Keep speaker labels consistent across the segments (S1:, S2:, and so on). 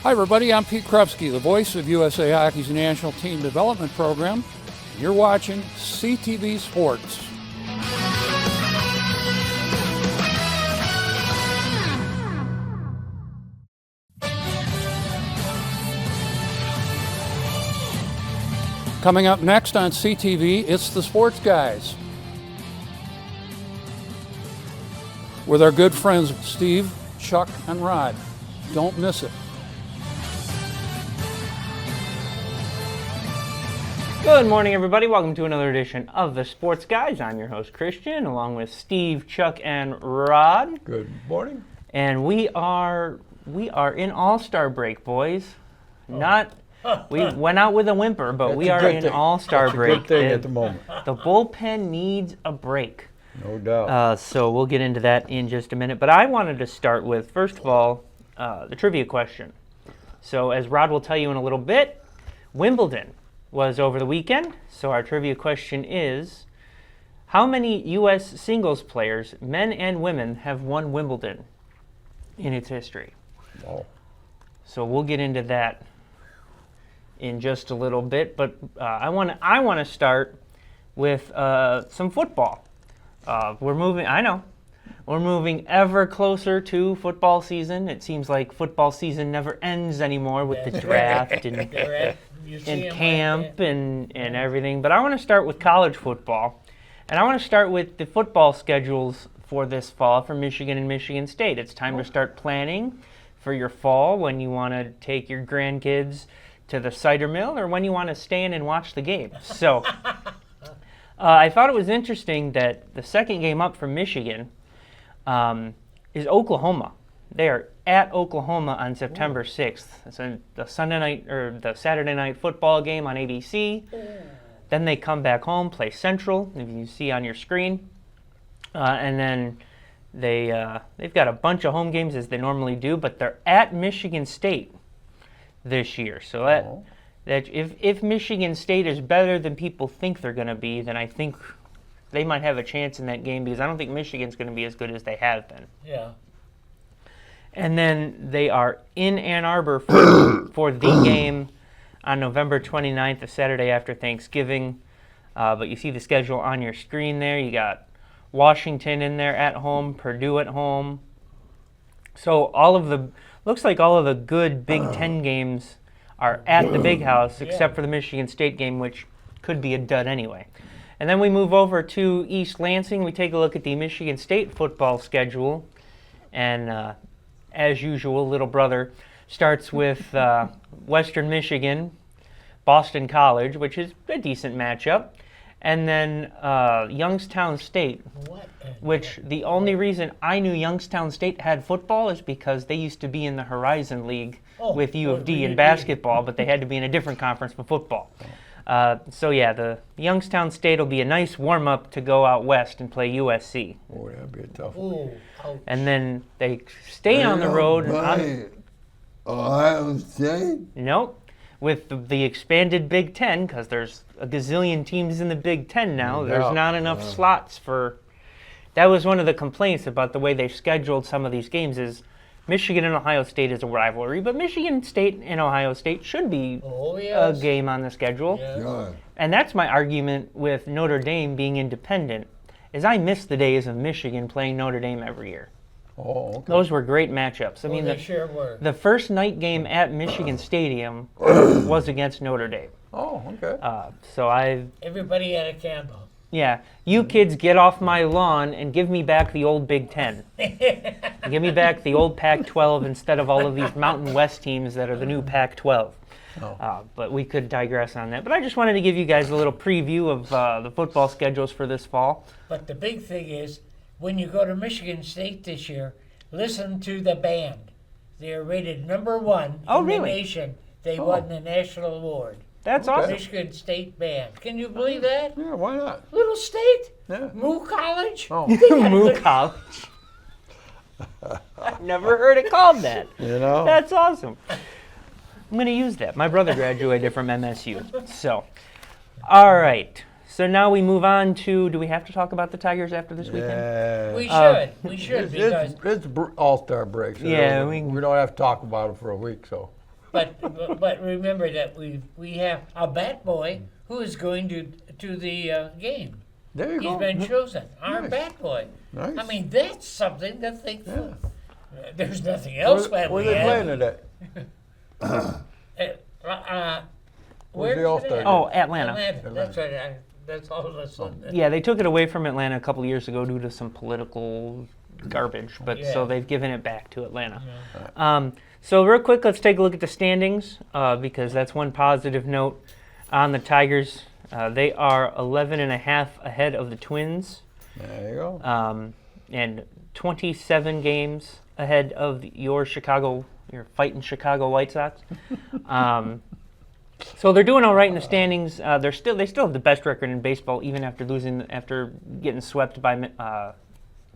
S1: Hi, everybody. I'm Pete Krupski, the voice of USA Hockey's National Team Development Program. You're watching CTV Sports. Coming up next on CTV, it's the Sports Guys with our good friends Steve, Chuck, and Rod. Don't miss it.
S2: Good morning, everybody. Welcome to another edition of the Sports Guys. I'm your host, Christian, along with Steve, Chuck, and Rod.
S3: Good morning.
S2: And we are in All-Star break, boys. We went out with a whimper, but we are in All-Star break.
S3: Good thing at the moment.
S2: The bullpen needs a break.
S3: No doubt.
S2: So we'll get into that in just a minute. But I wanted to start with, first of all, the trivia question. So as Rod will tell you in a little bit, Wimbledon was over the weekend. So our trivia question is, how many U.S. singles players, men and women, have won Wimbledon in its history?
S3: Wow.
S2: So we'll get into that in just a little bit. But I want to start with some football. We're moving ever closer to football season. It seems like football season never ends anymore with the draft and camp and everything. But I want to start with college football. And I want to start with the football schedules for this fall for Michigan and Michigan State. It's time to start planning for your fall when you want to take your grandkids to the cider mill or when you want to stay in and watch the game. So I thought it was interesting that the second game up for Michigan is Oklahoma. They are at Oklahoma on September 6th. It's the Saturday night football game on ABC. Then they come back home, play Central, if you see on your screen, and then they've got a bunch of home games as they normally do, but they're at Michigan State this year. So that if Michigan State is better than people think they're going to be, then I think they might have a chance in that game because I don't think Michigan's going to be as good as they have been.
S4: Yeah.
S2: And then they are in Ann Arbor for the game on November 29th, the Saturday after Thanksgiving. But you see the schedule on your screen there. You got Washington in there at home, Purdue at home. So looks like all of the good Big Ten games are at the Big House, except for the Michigan State game, which could be a dud anyway. And then we move over to East Lansing. We take a look at the Michigan State football schedule. And as usual, little brother starts with Western Michigan, Boston College, which is a decent matchup. And then Youngstown State, which the only reason I knew Youngstown State had football is because they used to be in the Horizon League with U of D in basketball, but they had to be in a different conference for football. So yeah, the Youngstown State will be a nice warm-up to go out west and play USC.
S3: Boy, that'd be a tough one.
S4: Ooh, ouch.
S2: And then they stay on the road.
S5: Ohio State?
S2: Nope. With the expanded Big Ten, because there's a gazillion teams in the Big Ten now, there's not enough slots for... That was one of the complaints about the way they've scheduled some of these games is Michigan and Ohio State is a rivalry, but Michigan State and Ohio State should be a game on the schedule.
S4: Yes.
S5: God.
S2: And that's my argument with Notre Dame being independent, is I miss the days of Michigan playing Notre Dame every year.
S3: Oh, okay.
S2: Those were great matchups. I mean,
S4: They sure were.
S2: the first night game at Michigan Stadium was against Notre Dame.
S3: Oh, okay.
S2: So
S4: Everybody had a candle.
S2: you kids get off my lawn and give me back the old Big Ten. Give me back the old Pac-12 instead of all of these Mountain West teams that are the new Pac-12. But we could digress on that. But I just wanted to give you guys a little preview of the football schedules for this fall.
S4: But the big thing is, when you go to Michigan State this year, listen to the band. They are rated number 1 in the nation. They won the national award.
S2: That's awesome.
S4: Michigan State band. Can you believe that?
S3: Yeah, why not?
S4: Little state?
S3: Yeah.
S4: Moo College?
S3: Oh.
S2: Moo College. I've never heard it called that.
S3: You know?
S2: That's awesome. I'm going to use that. My brother graduated from MSU. So, all right. So now we move on to, do we have to talk about the Tigers after this weekend?
S3: Yeah.
S4: We should, because
S3: It's All-Star break. So
S2: Yeah,
S3: we don't have to talk about it for a week, so.
S4: but remember that we have a bat boy who is going to the game.
S3: There you
S4: He's
S3: go.
S4: been chosen. Our
S3: Nice.
S4: bat boy.
S3: Nice.
S4: I mean, that's something to think of. There's nothing else
S3: Where
S4: that
S3: where
S4: we
S3: they playing
S4: have.
S3: today?
S4: Where's
S3: the All-Star game?
S2: Oh, Atlanta.
S4: That's right. That's all of a sudden.
S2: Yeah, they took it away from Atlanta a couple of years ago due to some political garbage, but so
S4: Yeah.
S2: they've given it back to Atlanta. So real quick, let's take a look at the standings because that's one positive note on the Tigers. They are 11 and a half ahead of the Twins
S3: There you go.
S2: and 27 games ahead of your fighting Chicago White Sox. So they're doing all right in the standings. They still have the best record in baseball, even after getting swept by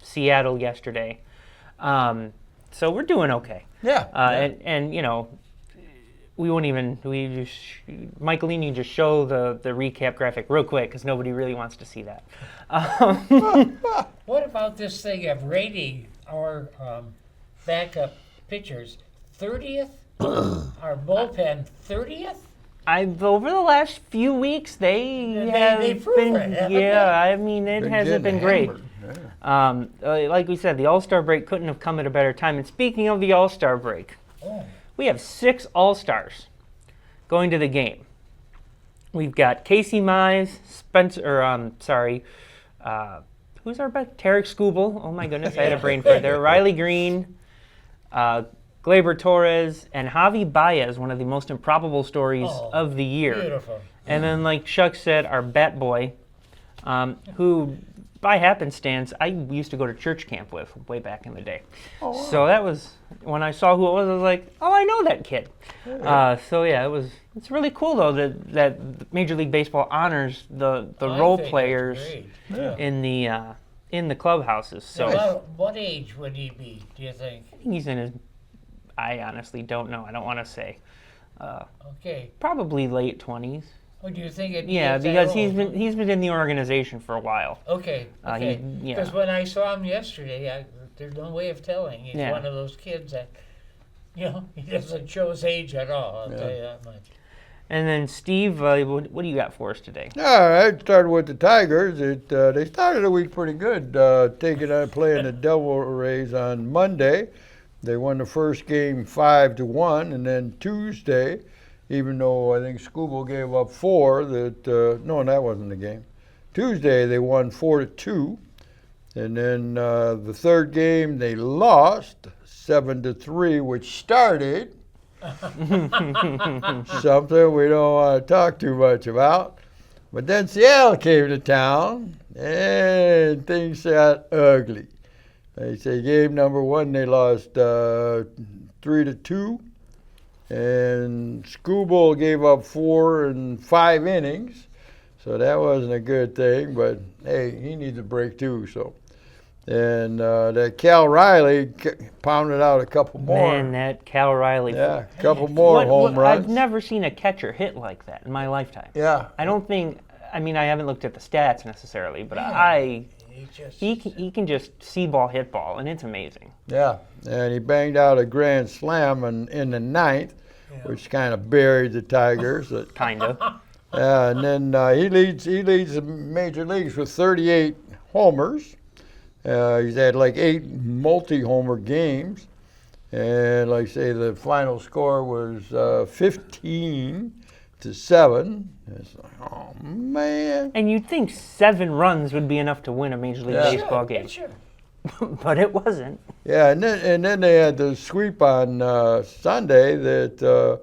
S2: Seattle yesterday. So we're doing okay.
S3: Yeah.
S2: And you know, Michaeline, you just show the recap graphic real quick because nobody really wants to see that.
S4: What about this thing of rating our backup pitchers? 30th? Our bullpen 30th?
S2: Over the last few weeks, they have
S4: they've
S2: been,
S4: proven it, haven't they?
S2: I mean, it hasn't
S3: getting
S2: been great.
S3: hammered. Yeah.
S2: Like we said, the All-Star break couldn't have come at a better time. And speaking of the All-Star break, we have 6 All-Stars going to the game. We've got Casey Mize, who's our best? Tarek Skubal. Oh my goodness, I had a brain fart there. Riley Green, Gleyber Torres, and Javi Baez, one of the most improbable stories of the year.
S4: Beautiful.
S2: And then, like Chuck said, our bat boy, who, by happenstance, I used to go to church camp with way back in the day.
S3: Oh, wow.
S2: So that was, when I saw who it was, I was like, oh, I know that kid. So yeah, it's really cool, though, that Major League Baseball honors the role
S4: think it's
S2: players
S4: great.
S3: Yeah.
S2: in the clubhouses. So
S4: About what age would he be, do you think?
S2: I think he's in his, I honestly don't know. I don't want to say.
S4: Okay.
S2: Probably late 20s.
S4: Or do you think it?
S2: Yeah,
S4: is that
S2: because
S4: old?
S2: he's been in the organization for a while.
S4: Okay. Okay.
S2: yeah.
S4: Because when I saw him yesterday, there's no way of telling. He's
S2: Yeah.
S4: one of those kids that, he doesn't show his age at all. I'll tell you that much.
S2: And then Steve, what do you got for us today?
S3: All right, started with the Tigers. They started the week pretty good, playing the Devil Rays on Monday. They won the first game 5-1, and then Tuesday, even though I think Skubal gave up 4, no, that wasn't the game. Tuesday they won 4-2, and then the third game they lost 7-3, which started something we don't want to talk too much about. But then Seattle came to town, and things got ugly. They say game number 1 they lost 3-2, and Skubal gave up 4 in 5 innings, so that wasn't a good thing. But hey, he needs a break too. So, and that Cal Riley pounded out a couple more.
S2: Man, that Cal Riley.
S3: Yeah, a couple more home runs.
S2: I've never seen a catcher hit like that in my lifetime.
S3: Yeah.
S2: I don't think. I mean, I haven't looked at the stats necessarily, but he can just see ball, hit ball, and it's amazing.
S3: Yeah, and he banged out a grand slam in the 9th, which kind of buried the Tigers.
S2: Kinda.
S3: And then he leads the major leagues with 38 homers. He's had like 8 multi-homer games, and like I say, the final score was 15-7. It's like, oh man!
S2: And you'd think 7 runs would be enough to win a Major League Baseball game,
S4: Sure.
S2: but it wasn't.
S3: Yeah, and then they had the sweep on Sunday that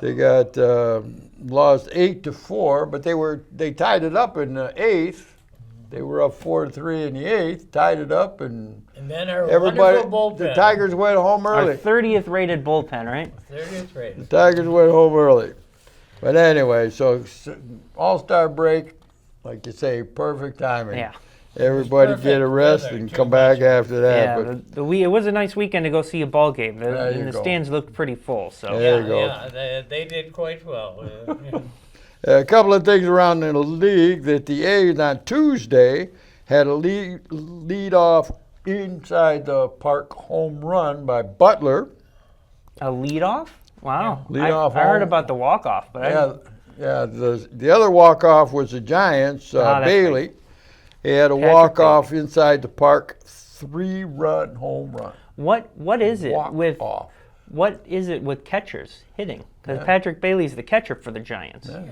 S3: they got lost 8-4, but they tied it up in the 8th. They were up 4-3 in the 8th, tied it up, and
S4: then our
S3: everybody,
S4: wonderful bullpen.
S3: the Tigers went home
S2: Our
S3: early.
S2: 30th rated bullpen, right?
S4: 30th rate.
S3: The Tigers went home early. But anyway, so All-Star break, like you say, perfect timing.
S2: Yeah.
S3: Everybody
S4: Perfect
S3: get a rest
S4: weather,
S3: and
S4: too
S3: come back
S4: much.
S3: after that.
S2: Yeah,
S3: but
S2: it was a nice weekend to go see a ball game.
S3: There you
S2: And the
S3: go.
S2: stands looked pretty full. So
S3: There you go.
S4: Yeah, they did quite well.
S3: a couple of things around in the league that the A's on Tuesday had a lead off inside the park home run by Butler.
S2: a leadoff? Wow.
S3: Leadoff
S2: I heard
S3: home.
S2: about the walk-off, but
S3: The other walk-off was the Giants,
S2: that's
S3: Bailey. He had a
S2: Patrick
S3: walk-off inside the park, 3-run home run.
S2: what is it with
S3: Walk-off.
S2: what is it with catchers hitting? Because Patrick Bailey's the catcher for the Giants.
S3: Yeah.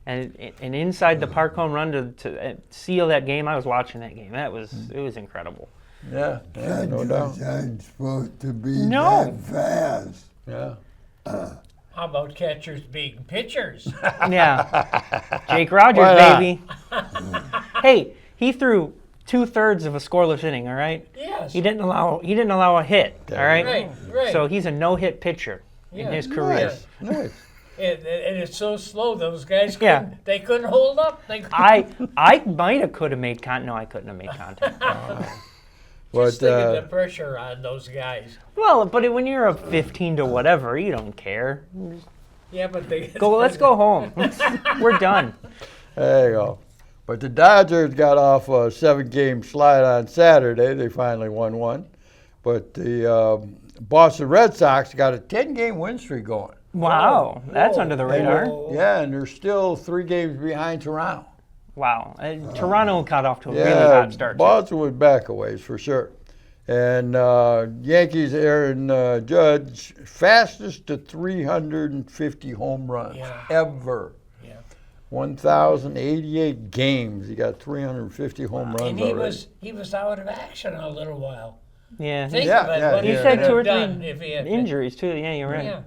S2: And inside the park home run to seal that game, I was watching that game. It was incredible.
S3: Yeah, no doubt.
S5: Aren't supposed to be
S2: No.
S5: that fast.
S3: Yeah.
S4: How about catchers being pitchers?
S2: Yeah. Jake Rogers,
S3: Why not?
S2: baby. Hey, he threw 2/3 of a scoreless inning, all right?
S4: Yes.
S2: He didn't allow a hit, all right?
S4: Right.
S2: So he's a no-hit pitcher in his career.
S3: Nice.
S4: And it's so slow; those guys
S2: Yeah.
S4: they couldn't hold up. They couldn't.
S2: I might have could have made contact. No, I couldn't have made contact.
S4: Just think of the
S3: But
S4: pressure on those guys.
S2: Well, but when you're up 15 to whatever, you don't care.
S4: Yeah, but they
S2: Let's go home. We're done.
S3: there you go. But the Dodgers got off a 7-game slide on Saturday. They finally won one. But the Boston Red Sox got a 10-game win streak going.
S2: Wow, that's under the radar.
S3: Yeah, and they're still 3 games behind Toronto.
S2: Wow, Toronto got off to a really hot start. Too.
S3: Boston was back a ways for sure. And Yankees Aaron Judge, fastest to 350 home runs ever.
S4: Yeah.
S3: 1,088 games. He got 350 home runs
S4: And
S3: already.
S4: he was out of action a little while.
S2: Yeah,
S4: Think
S3: Yeah,
S4: of it,
S3: yeah,
S4: what
S3: he
S2: he
S3: Yeah.
S2: said
S4: could
S2: 2 or
S4: have done
S2: 3
S4: if he had
S2: injuries too. Yeah, you're right.
S4: Yeah.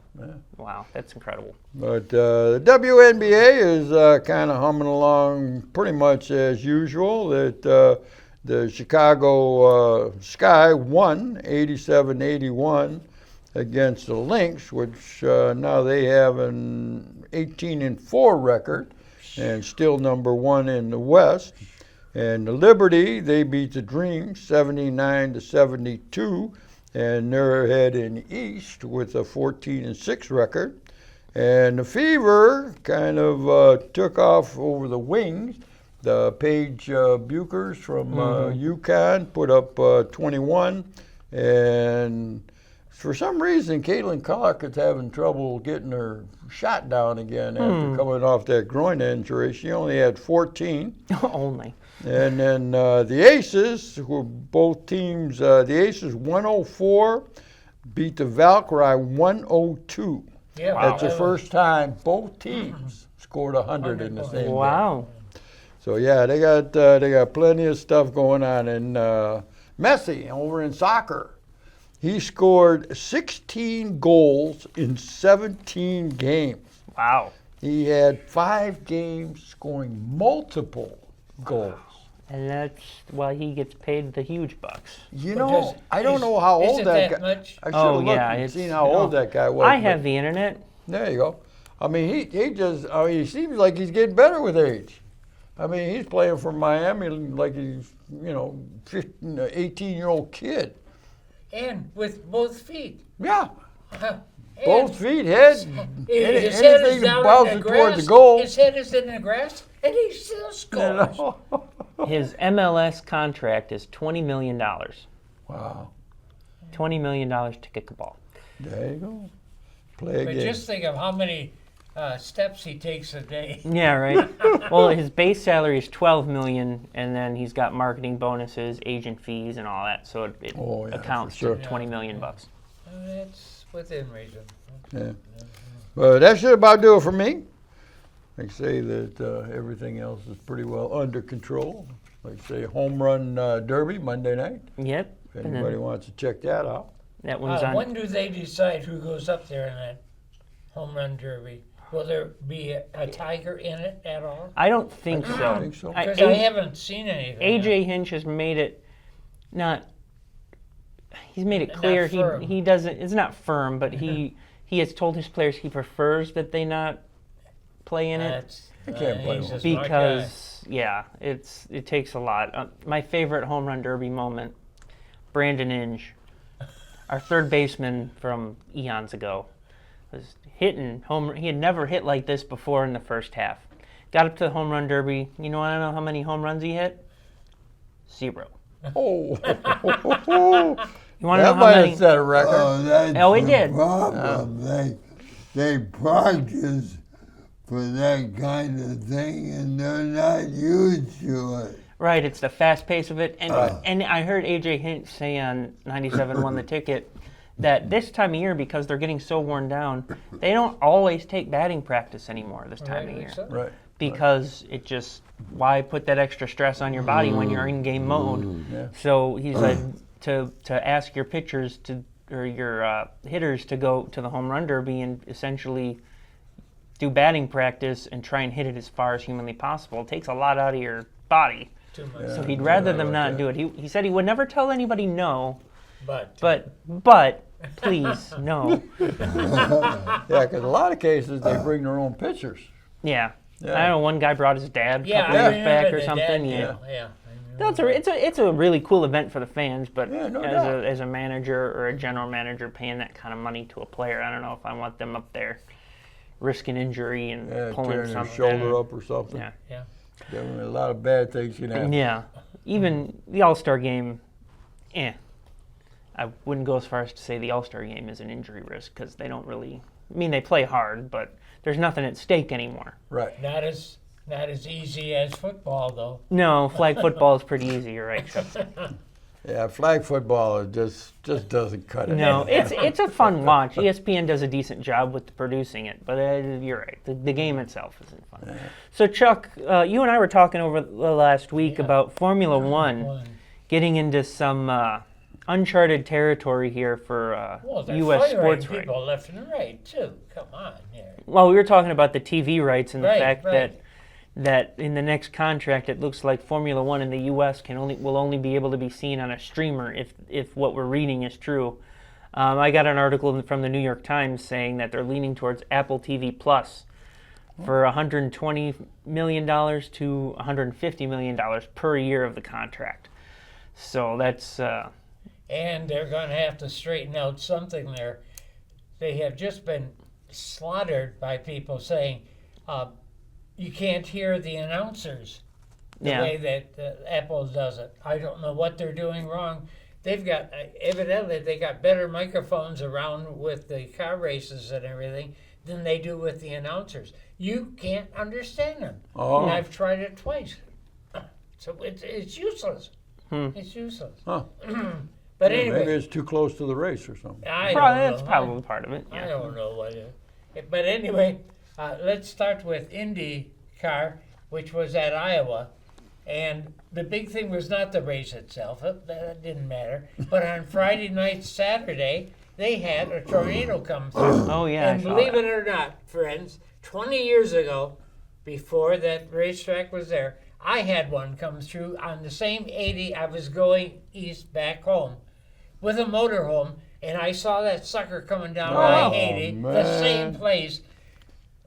S2: Wow, that's incredible.
S3: But the WNBA is kind of humming along pretty much as usual. That the Chicago Sky won 87-81 against the Lynx, which now they have an 18-4 record and still number 1 in the West. And the Liberty, they beat the Dream 79-72, and they're heading East with a 14-6 record. And the Fever kind of took off over the wings. The Paige Buchers from UConn put up 21, and for some reason, Caitlin Clark is having trouble getting her shot down again after coming off that groin injury. She only had 14.
S2: Only.
S3: And then the Aces, who were both teams, the Aces 104 beat the Valkyrie 102.
S4: Yeah,
S3: That's the first time both teams scored 100 in the same game.
S2: Wow.
S3: So yeah, they got plenty of stuff going on. And Messi over in soccer, he scored 16 goals in 17 games.
S2: Wow.
S3: He had 5 games scoring multiple goals.
S2: And that's why he gets paid the huge bucks.
S3: You
S4: Because
S3: know, I don't know how
S4: is
S3: old
S4: it
S3: that
S4: that
S3: guy.
S4: much?
S3: I should
S2: Oh,
S3: have looked
S2: yeah,
S3: and
S2: it's-
S3: seen how old
S2: no.
S3: that guy was.
S2: I
S3: but
S2: have the internet.
S3: There you go. I mean, he just, I mean, he seems like he's getting better with age. I mean, he's playing for Miami like he's, 15, 18-year-old kid.
S4: And with both feet.
S3: Yeah,
S4: And
S3: both feet, head,
S4: his head
S3: anything
S4: is
S3: that
S4: down
S3: bounces
S4: in the
S3: toward
S4: grass.
S3: the goal.
S4: His head is in the grass, and he still
S3: You
S4: scores.
S3: know?
S2: His MLS contract is $20 million.
S3: Wow,
S2: $20 million to kick a ball.
S3: there you go. Play a
S4: But
S3: game.
S4: just think of how many steps he takes a day.
S2: Yeah, right. Well, his base salary is $12 million, and then he's got marketing bonuses, agent fees, and all that. So it
S3: Oh, yeah,
S2: accounts
S3: for sure.
S2: to $20 million bucks.
S4: That's within reason.
S3: Yeah. But that should about do it for me. They say that everything else is pretty well under control. Like say home run derby Monday night.
S2: Yep.
S3: If
S2: And
S3: anybody
S2: then
S3: wants to check that out.
S2: that one's on.
S4: When do they decide who goes up there in that home run derby? Will there be a tiger in it at all?
S2: I don't think
S3: I
S2: so.
S3: think so.
S4: Because I haven't seen anything.
S2: AJ Hinch has made it not. He's made it
S4: Not
S2: clear
S4: firm.
S2: he doesn't. It's not firm, but he has told his players he prefers that they not play in it
S4: That's,
S3: can't blame
S4: he's
S3: him.
S4: a smart guy.
S2: because it takes a lot. My favorite home run derby moment, Brandon Inge, our third baseman from eons ago, was hitting home. He had never hit like this before in the first half. Got up to the home run derby. You know, I don't know how many home runs he hit. 0.
S3: Oh,
S2: You want to know
S3: that
S2: how
S3: might
S2: many?
S3: have set a record.
S5: Oh, that's
S2: Oh, he
S5: the
S2: did.
S5: problem. they practice for that kind of thing, and they're not used to it.
S2: Right, it's the fast pace of it. And I heard AJ Hint say on 97 Won the Ticket that this time of year, because they're getting so worn down, they don't always take batting practice anymore this time of year.
S3: Right.
S2: Because it just, why put that extra stress on your body when you're in game mode?
S3: Yeah.
S2: So he said to ask your pitchers or your hitters to go to the home run derby and essentially do batting practice and try and hit it as far as humanly possible. It takes a lot out of your body.
S4: Too much.
S2: So he'd rather them not do it. He said he would never tell anybody no,
S4: But
S2: but please, no.
S3: Yeah, because a lot of cases they bring their own pitchers.
S2: Yeah.
S3: Yeah.
S2: I don't know, one guy brought his dad a
S4: yeah,
S2: couple
S4: I
S2: years
S4: remember
S2: back or
S4: the
S2: something.
S4: dad
S2: Yeah.
S4: deal, yeah.
S2: That's it's a really cool event for the fans, but
S3: Yeah, no doubt.
S2: as a manager or a general manager paying that kind of money to a player, I don't know if I want them up there risking injury and pulling
S3: Tearing their
S2: something.
S3: shoulder up or something.
S2: Yeah.
S4: Yeah.
S3: Definitely a lot of bad things can happen.
S2: Yeah. Even the All-Star game, I wouldn't go as far as to say the All-Star game is an injury risk because they don't really, I mean, they play hard, but there's nothing at stake anymore.
S3: Right.
S4: Not as easy as football, though.
S2: No, flag football is pretty easy, you're right, Chuck.
S3: Yeah, flag football is just doesn't cut it.
S2: No, it's a fun watch. ESPN does a decent job with producing it, but you're right. The game itself isn't fun. So, Chuck, you and I were talking over the last week about Formula One getting into some uncharted territory here for
S4: Well, they're
S2: U.S.
S4: firing
S2: sports rights.
S4: people left and right, too. Come on. Yeah.
S2: Well, we were talking about the TV rights and the
S4: Right,
S2: fact
S4: right.
S2: that in the next contract, it looks like Formula One in the U.S. will only be able to be seen on a streamer if what we're reading is true. I got an article from the New York Times saying that they're leaning towards Apple TV Plus for $120 million to $150 million per year of the contract. So that's
S4: And they're going to have to straighten out something there. They have just been slaughtered by people saying you can't hear the announcers the way that Apple does it. I don't know what they're doing wrong. They've got, evidently, they got better microphones around with the car races and everything than they do with the announcers. You can't understand them.
S3: Oh.
S4: And I've tried it twice. So it's useless. It's useless.
S3: Huh.
S4: But
S3: Yeah,
S4: anyway.
S3: maybe it's too close to the race or something.
S4: I
S2: probably,
S4: don't
S2: that's
S4: know.
S2: probably part of it.
S4: I
S2: Yeah.
S4: don't know what it is. But anyway, let's start with IndyCar, which was at Iowa. And the big thing was not the race itself. That didn't matter. But on Friday night, Saturday, they had a tornado come through.
S2: Oh yeah.
S4: And
S2: I saw
S4: believe
S2: that.
S4: it or not, friends, 20 years ago, before that racetrack was there, I had one come through on the same 80. I was going east back home with a motorhome, and I saw that sucker coming down I-80, the
S3: man.
S4: same place.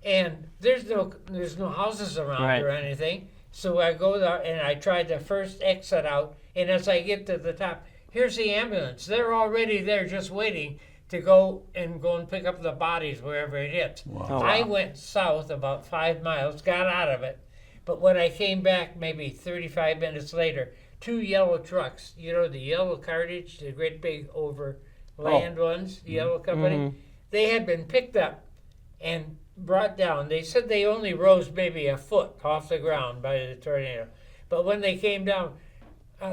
S4: And there's no houses around
S2: Right.
S4: or anything. So I go there and I tried the first exit out, and as I get to the top, here's the ambulance. They're already there just waiting to go and pick up the bodies wherever it hits.
S2: Oh,
S4: I
S2: wow.
S4: went south about 5 miles, got out of it, but when I came back maybe 35 minutes later, 2 yellow trucks, you know, the yellow cartage, the great big overland ones, the yellow company, they had been picked up and brought down. They said they only rose maybe a foot off the ground by the tornado. But when they came down,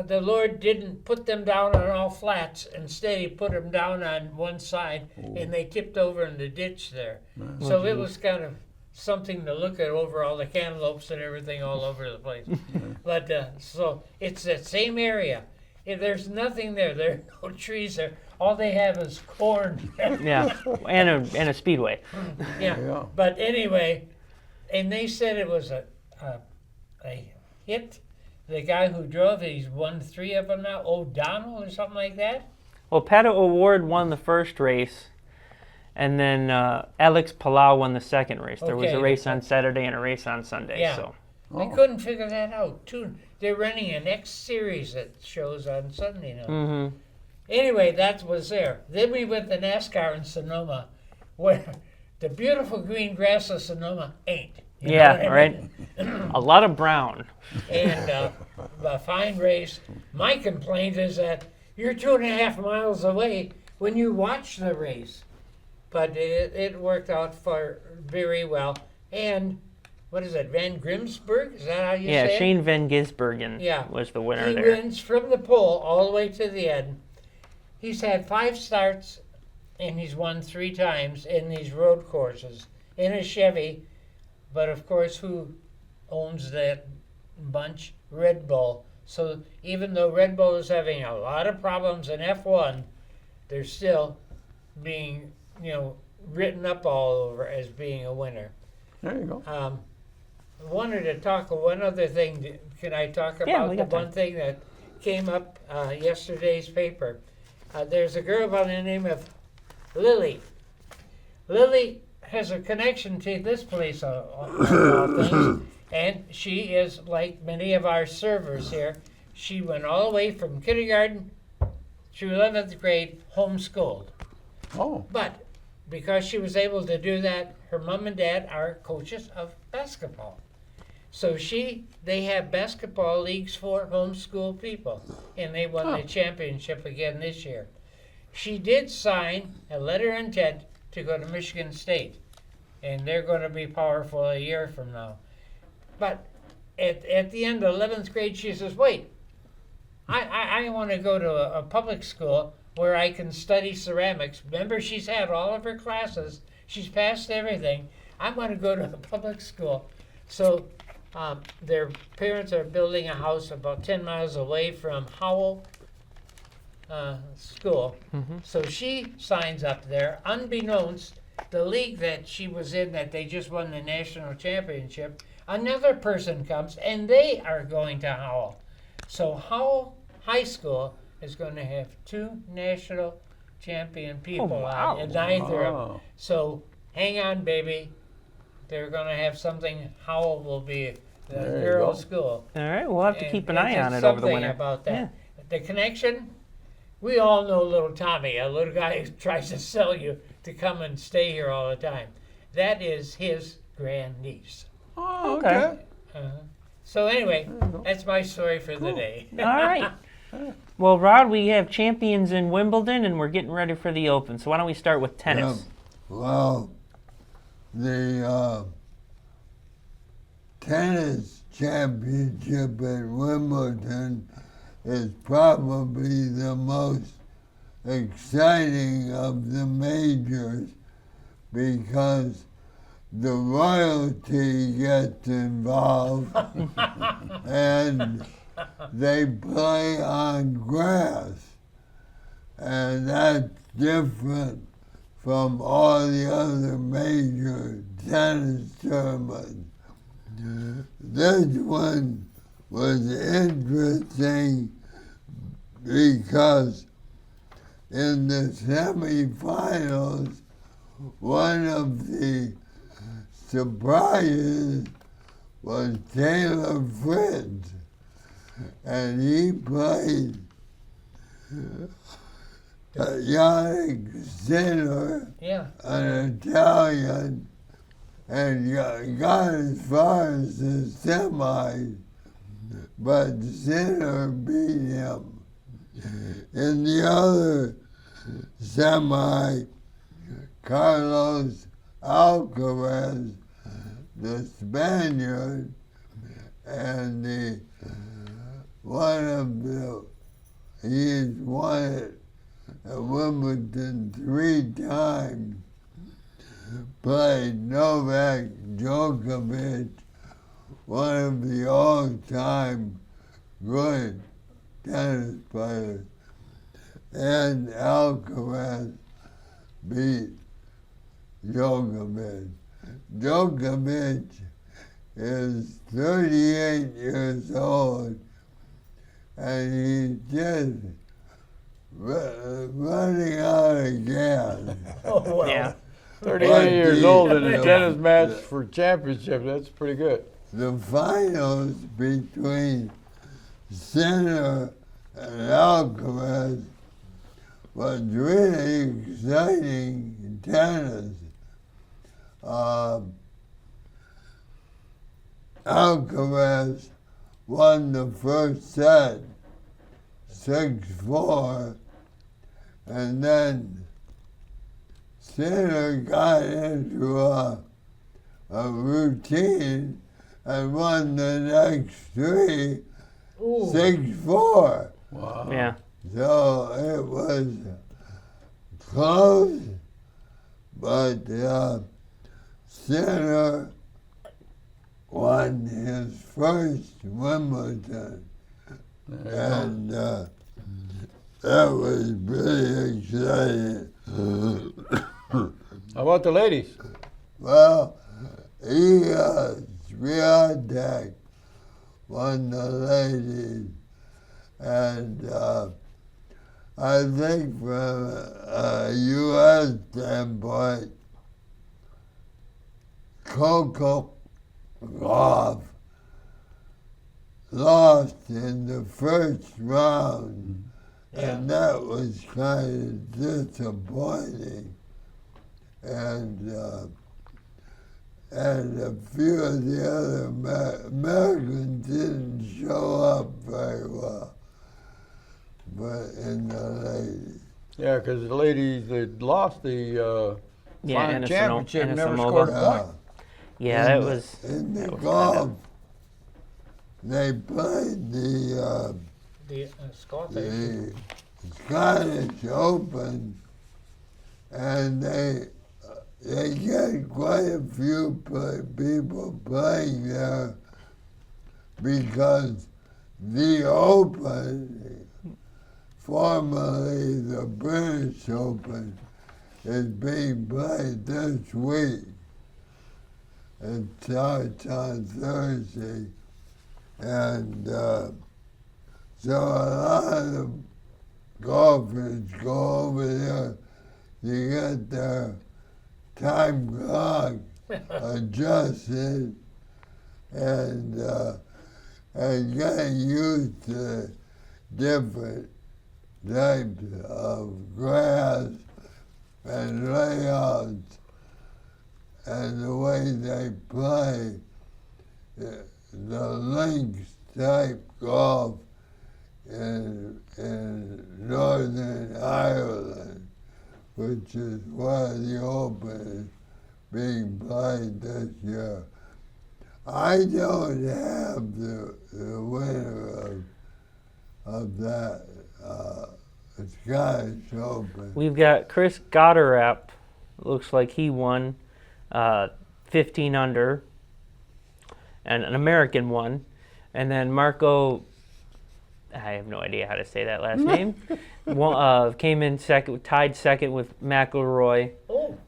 S4: the Lord didn't put them down on all flats. Instead, he put them down on one side, and they tipped over in the ditch there. So it was kind of something to look at over all the cantaloupes and everything all over the place. But so it's that same area. There's nothing there. There are no trees there. All they have is corn.
S2: Yeah, and a speedway.
S3: Yeah.
S4: But anyway, and they said it was a hit. The guy who drove it, he's won 3 of them now, O'Donnell or something like that.
S2: Well, Pato O'Ward won the first race, and then Alex Palau won the second race. There was a
S4: Okay.
S2: race on Saturday and a race on Sunday.
S4: Yeah.
S2: So
S4: I couldn't figure that out, too. They're running an X series that shows on Sunday now. Anyway, that was there. Then we went to NASCAR in Sonoma, where the beautiful green grass of Sonoma ain't. You know
S2: yeah,
S4: what I
S2: right.
S4: mean?
S2: A lot of brown.
S4: And a fine race. My complaint is that you're 2.5 miles away when you watch the race. but it worked out for very well. And what is it, Van Grimsberg? Is that how you say it?
S2: Shane Van Gisbergen
S4: Yeah.
S2: was the winner
S4: He
S2: there.
S4: wins from the pole all the way to the end. He's had 5 starts, and he's won 3 times in these road courses in a Chevy. But of course, who owns that bunch? Red Bull. So even though Red Bull is having a lot of problems in F1, they're still being, written up all over as being a winner.
S3: There you go.
S4: I wanted to talk one other thing. Can I talk
S2: Yeah,
S4: about
S2: we
S4: the
S2: got time.
S4: one thing that came up yesterday's paper? There's a girl by the name of Lily. Lily has a connection to this place, of all things, and she is like many of our servers here. She went all the way from kindergarten through 11th grade homeschooled.
S3: Oh,
S4: But because she was able to do that, her mom and dad are coaches of basketball. So they have basketball leagues for homeschool people, and they won the championship again this year. She did sign a letter of intent to go to Michigan State, and they're going to be powerful a year from now. But at the end of 11th grade, she says, wait, I want to go to a public school where I can study ceramics. Remember, she's had all of her classes. She's passed everything. I want to go to a public school. So their parents are building a house about 10 miles away from Howell School. So she signs up there. Unbeknownst, the league that she was in, that they just won the national championship, another person comes, and they are going to Howell. So Howell High School is going to have 2 national champion people
S2: wow.
S4: on, and neither of them.
S3: Wow.
S4: So hang on, baby. They're going to have something. Howell will be the
S3: There you
S4: girls'
S3: go.
S4: school.
S2: All right, we'll have to
S4: And
S2: keep an
S4: it's
S2: eye on
S4: just
S2: it over the
S4: something
S2: winter.
S4: about that.
S2: Yeah.
S4: The connection, we all know little Tommy, a little guy who tries to sell you to come and stay here all the time. That is his grandniece.
S3: Oh,
S2: Okay.
S3: okay.
S4: So anyway,
S3: you go.
S4: that's my story for the day.
S2: All right. Well, Rod, we have champions in Wimbledon, and we're getting ready for the Open. So why don't we start with tennis?
S5: Well, the tennis championship at Wimbledon is probably the most exciting of the majors because the royalty gets involved and they play on grass. And that's different from all the other major tennis tournaments. This one was interesting because in the semifinals, one of the surprises was Taylor Fritz, and he played Yannick Sinner,
S4: Yeah.
S5: an Italian, and got as far as the semis, but Sinner beat him. In the other semi, Carlos Alcaraz, the Spaniard, and he's won it at Wimbledon 3 times, played Novak Djokovic, one of the all-time good tennis players, and Alcaraz beat Djokovic. Djokovic is 38 years old, and he's just running out of gas.
S4: Oh, well.
S2: Yeah.
S3: 38 years old in a tennis match for championship. That's pretty good.
S5: The finals between Sinner and Alcaraz was really exciting tennis. Alcaraz won the first set 6-4, and then Center got into a routine and won the next three,
S4: Ooh.
S5: 6-4.
S3: Wow.
S2: Yeah.
S5: So it was close, but Center won his first Wimbledon. And that was pretty exciting.
S3: How about the ladies?
S5: Well, Swiatek won the ladies, and I think from a U.S. standpoint, Coco Gauff lost in the first round, and that was kind of disappointing. And a few of the other Americans didn't show up very well, but in the ladies.
S3: Yeah, because the ladies that lost the
S2: Anderson
S3: championship never
S2: Mogul.
S3: scored a point.
S2: Yeah, that was.
S5: In the
S2: that was
S5: golf, they played the
S4: Scottish.
S5: Scottish Open, and they get quite a few people playing there because the Open, formerly the British Open, is being played this week. It starts on Thursday, and so a lot of golfers go over there to get their time clock adjusted and getting used to different types of grass and layouts and the way they play the links type golf in Northern Ireland, which is where the Open is being played this year. I don't have the winner of that Scottish Open.
S2: We've got Chris Gotterup. Looks like he won 15 under, and an American won. And then Marco, I have no idea how to say that last name, came in second, tied second with McIlroy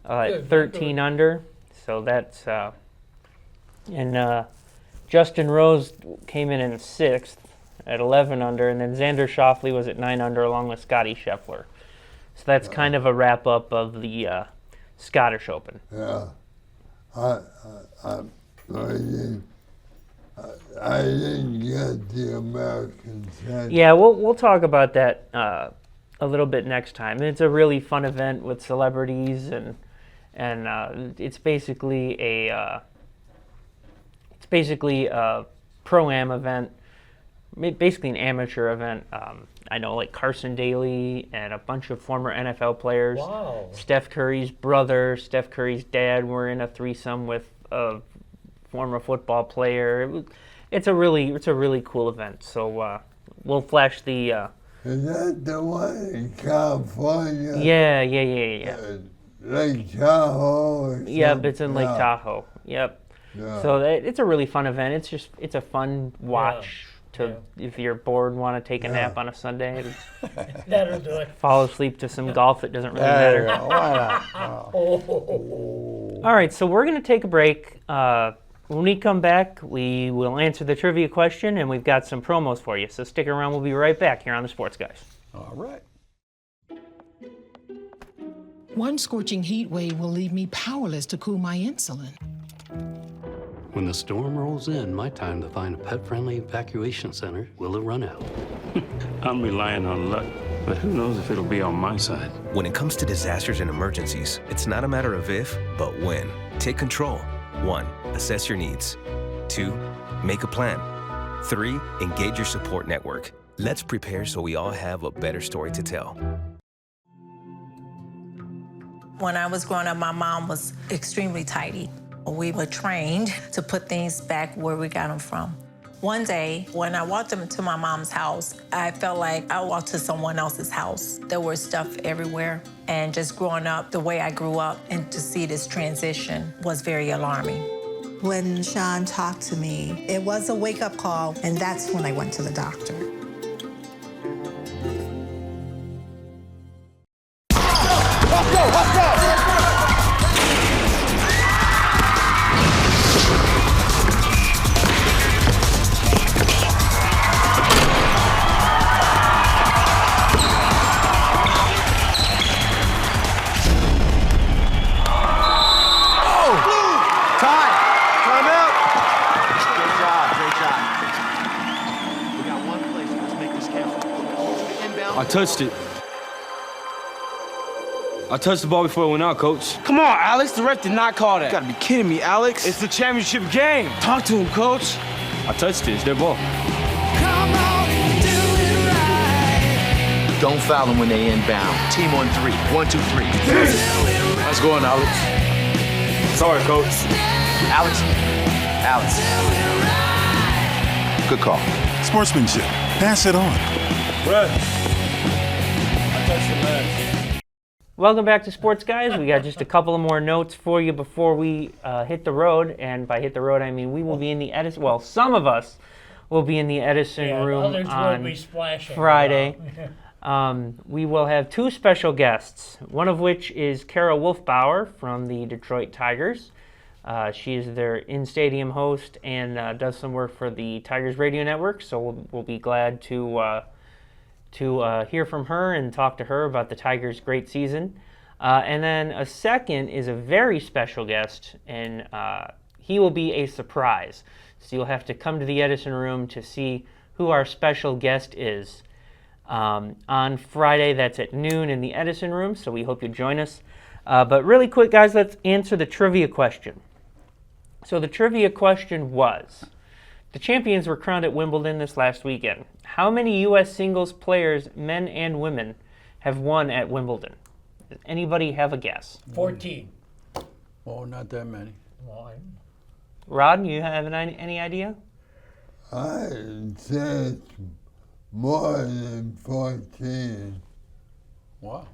S2: at 13 under. So that's, and Justin Rose came in sixth at 11 under, and then Xander Schauffele was at 9 under along with Scotty Scheffler. So that's kind of a wrap up of the Scottish Open.
S5: Yeah, I didn't get the American sense.
S2: Yeah, we'll talk about that a little bit next time. It's a really fun event with celebrities, and it's basically a pro-am event, basically an amateur event. I know like Carson Daly and a bunch of former NFL players.
S4: Wow.
S2: Steph Curry's brother, Steph Curry's dad were in a threesome with a former football player. It's a really cool event. So we'll flash the.
S5: Is that the one in California?
S2: Yeah.
S5: Lake Tahoe or something?
S2: Yep, it's in Lake
S5: Yeah.
S2: Tahoe. Yep.
S5: Yeah.
S2: So it's a really fun event. It's a fun watch if you're bored and want to take a nap on a Sunday,
S4: That'll do it.
S2: fall asleep to some golf that doesn't really
S3: There you
S2: matter.
S3: go. Why not? Wow.
S2: All right, so we're going to take a break. When we come back, we will answer the trivia question, and we've got some promos for you. So stick around. We'll be right back here on the Sports Guys.
S3: All right.
S6: One scorching heat wave will leave me powerless to cool my insulin.
S7: When the storm rolls in, my time to find a pet-friendly evacuation center will have run out.
S8: I'm relying on luck, but who knows if it'll be on my side.
S9: When it comes to disasters and emergencies, it's not a matter of if, but when. Take control. 1. Assess your needs. 2. Make a plan. 3. Engage your support network. Let's prepare so we all have a better story to tell.
S10: When I was growing up, my mom was extremely tidy. We were trained to put things back where we got them from. One day, when I walked into my mom's house, I felt like I walked to someone else's house. There was stuff everywhere. And just growing up the way I grew up and to see this transition was very alarming.
S11: When Sean talked to me, it was a wake-up call, and that's when I went to the doctor.
S12: I touched it. I touched the ball before it went out, Coach.
S13: Come on, Alex. The ref did not call that.
S12: You gotta be kidding me, Alex.
S13: It's the championship game. Talk to him, Coach.
S12: I touched it. It's their ball.
S14: Don't foul them when they inbound. Team on 3. 1, 2, 3.
S12: Nice going, Alex. Sorry, Coach.
S14: Alex. Good call.
S15: Sportsmanship. Pass it on.
S12: Brett. I touched the man.
S2: Welcome back to Sports Guys. We got just a couple of more notes for you before we hit the road. And by hit the road, I mean we will be in the Edison. Well, some of us will be in the Edison room
S4: others
S2: on
S4: will be splashing
S2: Friday. We will have two special guests, one of which is Kara Wolfbauer from the Detroit Tigers. She is their in-stadium host and does some work for the Tigers Radio Network, so we'll be glad to hear from her and talk to her about the Tigers' great season. And then a second is a very special guest, and he will be a surprise. So you'll have to come to the Edison room to see who our special guest is. On Friday, that's at noon in the Edison room, so we hope you join us. But really quick, guys, let's answer the trivia question. So the trivia question was, the champions were crowned at Wimbledon this last weekend. How many U.S. singles players, men and women, have won at Wimbledon? Does anybody have a guess?
S4: 14.
S3: Oh, not that many.
S2: Rod, you have any idea?
S5: I'd say it's more than 14.
S3: Wow.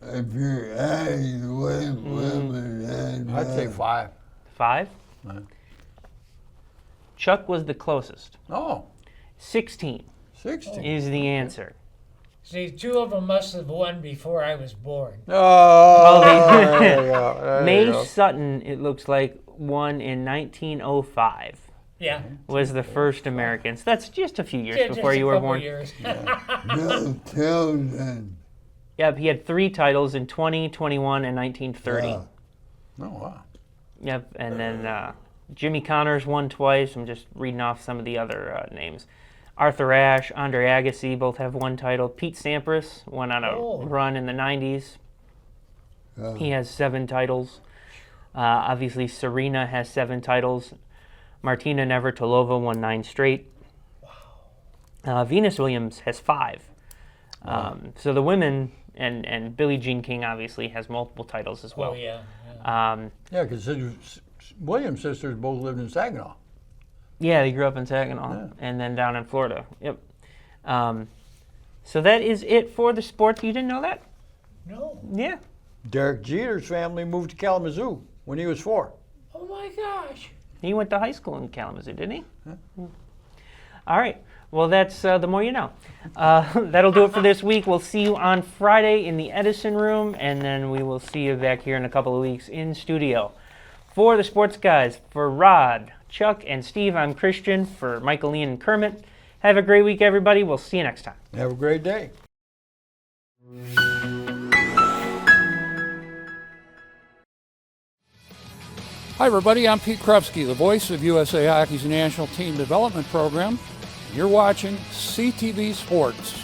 S5: If you're adding women and
S3: I'd say 5.
S2: 5? Chuck was the closest.
S3: Oh.
S2: 16.
S3: 16
S2: is the answer.
S4: See, 2 of them must have won before I was born.
S3: Oh, there you go. There
S2: Mae
S3: you go.
S2: Sutton, it looks like, won in 1905.
S4: Yeah.
S2: Was the first American. So that's just a few years
S4: Yeah,
S2: before
S4: just
S2: you
S4: a
S2: were
S4: couple
S2: born.
S4: years.
S5: Bill Tilden.
S2: Yep, he had 3 titles in 20, 21, and 1930.
S3: Oh, wow.
S2: Yep, and then Jimmy Connors won twice. I'm just reading off some of the other names. Arthur Ashe, Andre Agassi both have 1 title. Pete Sampras went on a run in the 90s. He has 7 titles. Obviously, Serena has 7 titles. Martina Navratilova won 9 straight. Venus Williams has 5. So the women, and Billie Jean King obviously has multiple titles as well.
S4: Oh, yeah.
S3: Yeah, because Williams' sisters both lived in Saginaw.
S2: Yeah, they grew up in Saginaw and then down in Florida. Yep. So that is it for the sports. You didn't know that?
S4: No.
S2: Yeah.
S3: Derek Jeter's family moved to Kalamazoo when he was 4.
S4: Oh, my gosh.
S2: He went to high school in Kalamazoo, didn't he? All right. Well, that's the more you know. That'll do it for this week. We'll see you on Friday in the Edison room, and then we will see you back here in a couple of weeks in studio. For the Sports Guys, for Rod, Chuck, and Steve, I'm Christian. For Michael, Ian, and Kermit, have a great week, everybody. We'll see you next time.
S3: Have a great day.
S1: Hi, everybody. I'm Pete Krupski, the voice of USA Hockey's National Team Development Program. You're watching CTV Sports.